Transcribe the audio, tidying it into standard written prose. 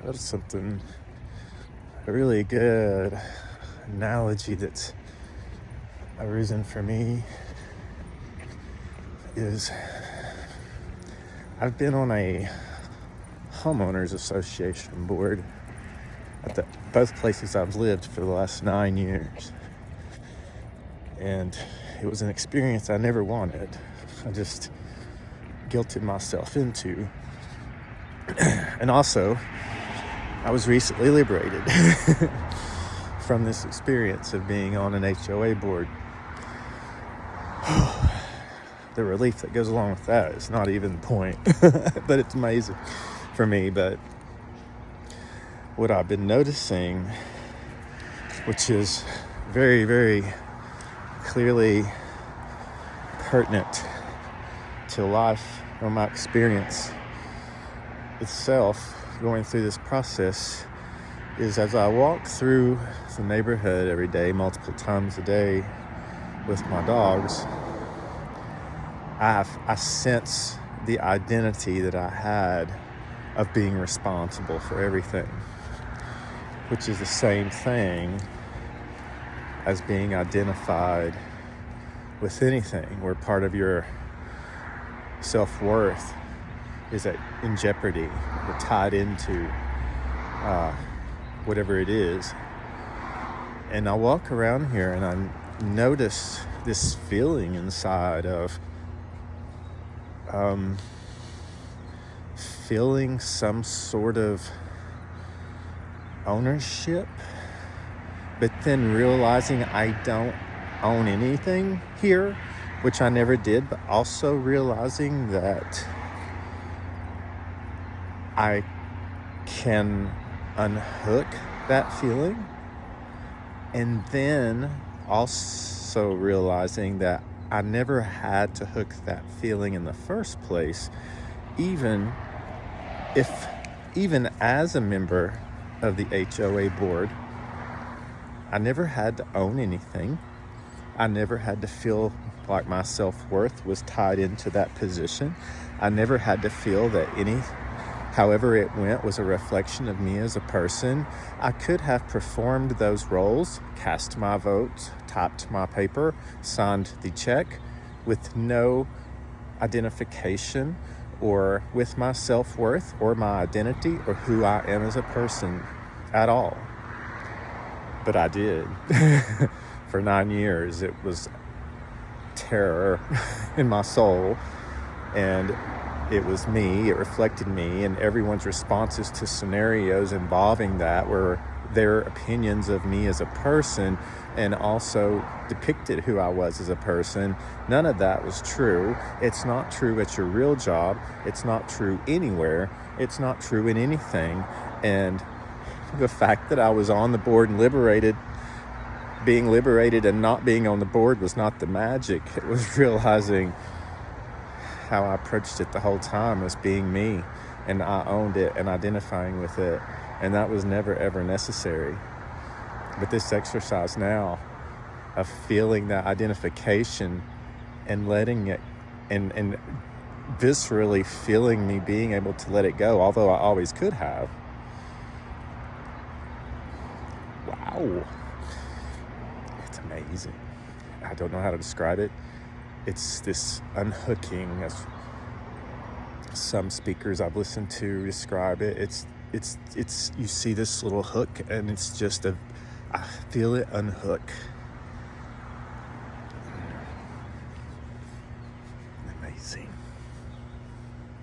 That's something, a really good analogy that's arisen for me is I've been on a homeowners association board at both places I've lived for the last 9 years. And it was an experience I never wanted. I just guilted myself into. And also, I was recently liberated from this experience of being on an HOA board. The relief that goes along with that is not even the point, but it's amazing for me. But what I've been noticing, which is very, very clearly pertinent to life or my experience itself going through this process, is as I walk through the neighborhood every day, multiple times a day with my dogs, I sense the identity that I had of being responsible for everything, which is the same thing as being identified with anything where part of your self-worth is in jeopardy or tied into whatever it is. And I walk around here and I notice this feeling inside of feeling some sort of ownership, but then realizing I don't own anything here, which I never did, but also realizing that I can unhook that feeling, and then also realizing that I never had to hook that feeling in the first place, even as a member of the HOA board. I never had to own anything. I never had to feel like my self-worth was tied into that position. I never had to feel that however it went was a reflection of me as a person. I could have performed those roles, cast my vote, typed my paper, signed the check with no identification or with my self-worth or my identity or who I am as a person at all. But I did. For 9 years, it was terror in my soul, and it was me, it reflected me, and everyone's responses to scenarios involving that were their opinions of me as a person, and also depicted who I was as a person. None of that was true. It's not true at your real job. It's not true anywhere. It's not true in anything. And the fact that I was on the board and being liberated and not being on the board was not the magic. It was realizing how I approached it the whole time as being me, and I owned it and identifying with it, and that was never ever necessary. But this exercise now of feeling that identification and letting it and viscerally feeling me being able to let it go, although I always could have. Wow. It's amazing. I don't know how to describe it. It's this unhooking, as some speakers I've listened to describe it. It's you see this little hook, and it's just I feel it unhook. Amazing.